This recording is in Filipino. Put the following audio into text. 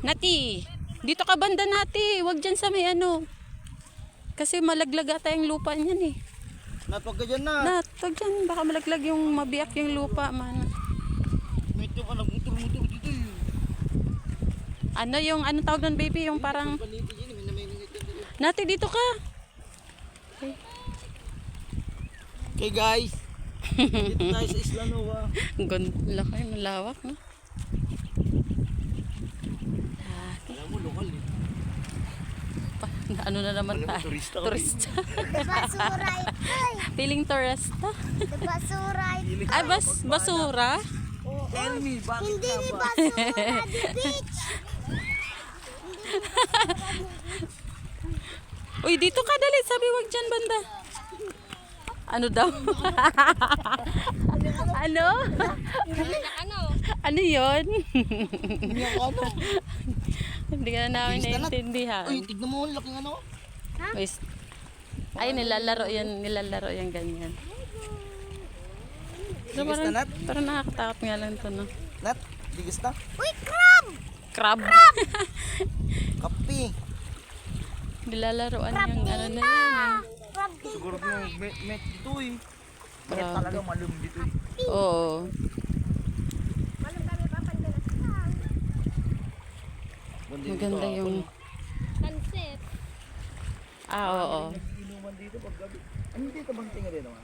Nati, dito ka banda Nati. Huwag dyan sa may ano. Kasi malaglag ata yung lupa niyan eh. Nat, wag ka dyan na. Nat, huwag dyan. Baka malaglag yung mabiyak yung lupa man. Medyo ka nagmutur-mutur dito eh. Ano yung, anong tawag nun baby? Yung parang, Paniti dyan eh, may minit yan dito. Nati dito ka. Okay guys. Dito tayo sa Isla Nova. Ang laki, malawak no? Alam mo, lokal eh. Ano na naman Alam mo, tayo? turista kami. Turista. Basura ito eh. Feeling turista. Basura ito. Ay, basura? Tell me, bakit Hindi nga ni ba? basura di beach. Uy, dito ka dali. Sabi wag dyan banda. Ano daw? Ano? Ano yun? Ano? Hindi ka na namin Bilis na, Nat. naiintindihan. Uy, tignan mo, ang laking ano. Wait. Ay, nilalaro yan ganyan. So, Bilis na, Nat. parang nakakatakot nga lang to, no? Nat, bigas na. Uy, crab! Crab. Kapi. Nilalaroan yung ano na yan, Crab dito. Siguro yung met dito eh. Met Grabe. talaga malum dito eh. eh. Oo. Walang kami papandalas lang. Maganda yung... Sunset. Ah, oo. Inuman dito pag gabi. Ano dito bang tingin rin naman?